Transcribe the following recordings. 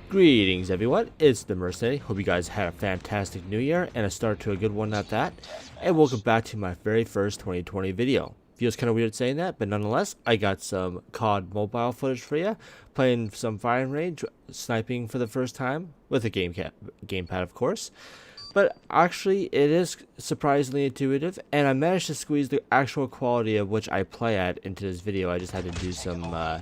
Greetings everyone, it's the Mercenary. Hope you guys had a fantastic new year and a start to a good one at that. And welcome back to my very first 2020 video. Feels kind of weird saying that, but nonetheless, I got some COD mobile footage for you. Playing some firing range, sniping for the first time, with a gamepad of course. But actually, it is surprisingly intuitive, and I managed to squeeze the actual quality of which I play at into this video. I just had to do some,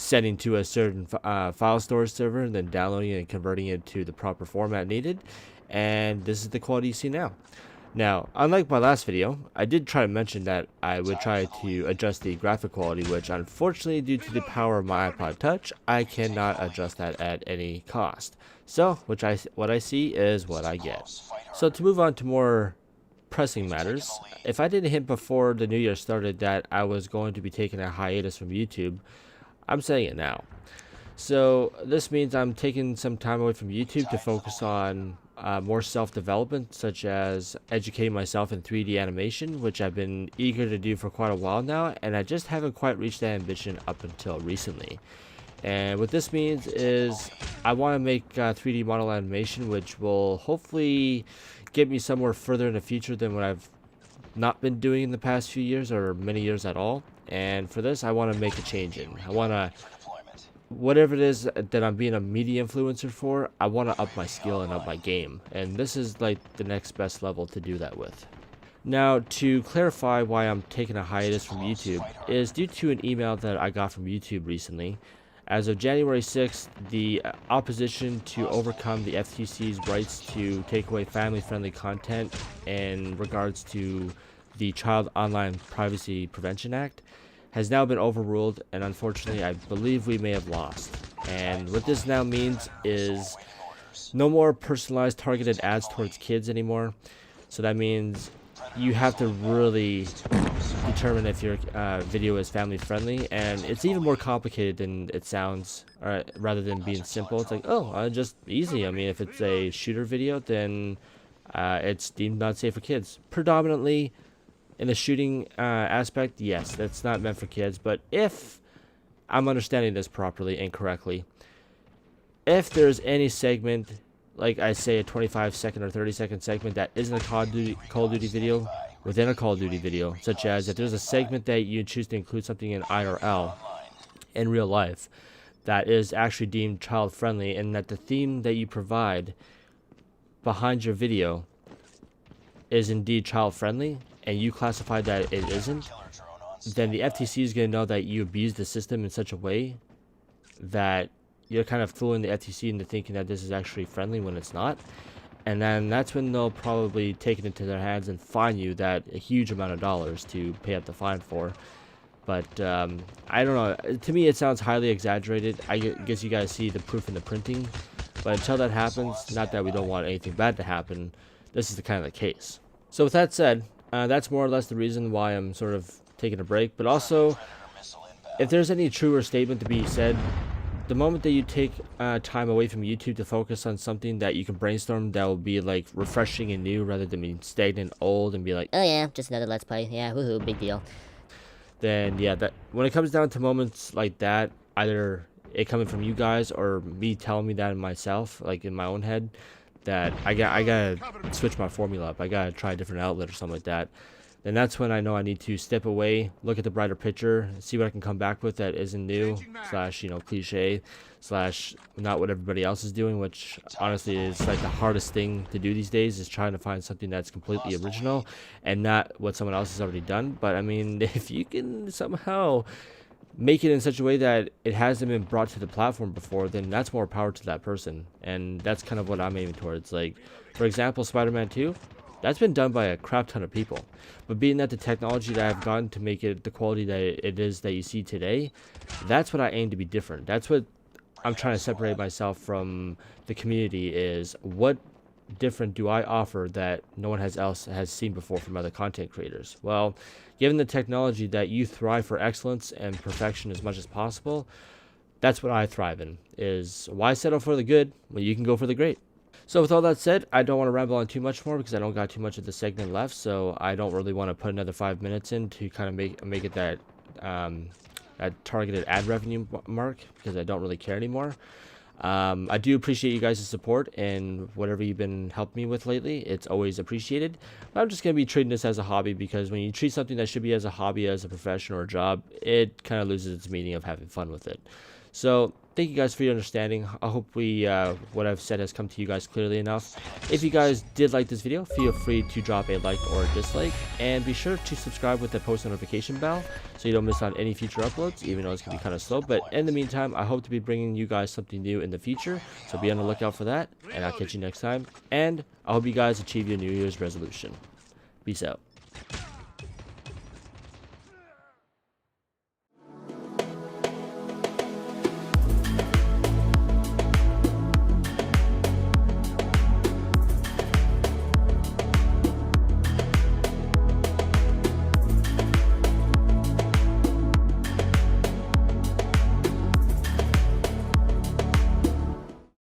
setting to a certain file storage server and then downloading it and converting it to the proper format needed. And this is the quality you see now. Now, unlike my last video, I did try to mention that I would try to adjust the graphic quality, which unfortunately, due to the power of my iPod Touch, I cannot adjust that at any cost. So, what I see is what I get. So to move on to more pressing matters, if I didn't hint before the new year started that I was going to be taking a hiatus from YouTube, I'm saying it now. So this means I'm taking some time away from YouTube to focus on more self-development, such as educating myself in 3D animation, which I've been eager to do for quite a while now, and I just haven't quite reached that ambition up until recently. And what this means is I want to make 3D model animation, which will hopefully get me somewhere further in the future than what I've not been doing in the past few years or many years at all. And for this, I want to make a change in. I want to, whatever it is that I'm being a media influencer for, I want to up my skill and up my game. And this is like the next best level to do that with. Now, to clarify why I'm taking a hiatus from YouTube is due to an email that I got from YouTube recently. As of January 6th, the opposition to overcome the FTC's rights to take away family-friendly content in regards to the Child Online Privacy Prevention Act has now been overruled, and unfortunately I believe we may have lost. And what this now means is no more personalized targeted ads towards kids anymore. So that means you have to really determine if your video is family friendly, and it's even more complicated than it sounds. Rather than being simple, it's like, oh, just easy. I mean, if it's a shooter video, then it's deemed not safe for kids. Predominantly in the shooting aspect, yes, that's not meant for kids. But if I'm understanding this properly and correctly, if there's any segment, like I say a 25-second or 30-second segment that isn't a Call of Duty video within a Call of Duty video, such as if there's a segment that you choose to include something in IRL, in real life, that is actually deemed child friendly, and that the theme that you provide behind your video is indeed child friendly, and you classify that it isn't, then the FTC is going to know that you abuse the system in such a way that you're kind of fooling the FTC into thinking that this is actually friendly when it's not. And then that's when they'll probably take it into their hands and fine you that a huge amount of dollars to pay up the fine for. But I don't know. To me, it sounds highly exaggerated. I guess you guys see the proof in the printing. But until that happens, not that we don't want anything bad to happen, this is the kind of the case. So with that said, that's more or less the reason why I'm sort of taking a break. But also, if there's any truer statement to be said, the moment that you take time away from YouTube to focus on something that you can brainstorm that will be like refreshing and new rather than being stagnant, old, and be like, oh yeah, just another Let's Play, yeah, woohoo, big deal. Then yeah, that when it comes down to moments like that, either it coming from you guys or me telling me that in myself, like in my own head, that I gotta switch my formula up, I gotta try a different outlet or something like that, then that's when I know I need to step away, look at the brighter picture, see what I can come back with that isn't new, slash, cliche, slash not what everybody else is doing, which honestly is like the hardest thing to do these days, is trying to find something that's completely original and not what someone else has already done. But I mean, if you can somehow make it in such a way that it hasn't been brought to the platform before, then that's more power to that person. And that's kind of what I'm aiming towards. Like, for example, Spider-Man 2, that's been done by a crap ton of people. But being that the technology that I've gotten to make it the quality that it is that you see today, that's what I aim to be different. That's what I'm trying to separate myself from the community, is what different do I offer that no one else has seen before from other content creators. Well, given the technology that you thrive for excellence and perfection as much as possible, that's what I thrive in, is why settle for the good when you can go for the great. So with all that said, I don't want to ramble on too much more because I don't got too much of the segment left, so I don't really want to put another 5 minutes in to kind of make it that targeted ad revenue mark, because I don't really care anymore. I do appreciate you guys' support and whatever you've been helping me with lately. It's always appreciated. But I'm just going to be treating this as a hobby, because when you treat something that should be as a hobby, as a profession or a job, it kind of loses its meaning of having fun with it. So thank you guys for your understanding. I hope what I've said has come to you guys clearly enough. If you guys did like this video, feel free to drop a like or a dislike, and be sure to subscribe with the post notification bell so you don't miss out on any future uploads, even though it's gonna be kind of slow. But in the meantime, I hope to be bringing you guys something new in the future, so be on the lookout for that, and I'll catch you next time. And I hope you guys achieve your New Year's resolution. Peace out.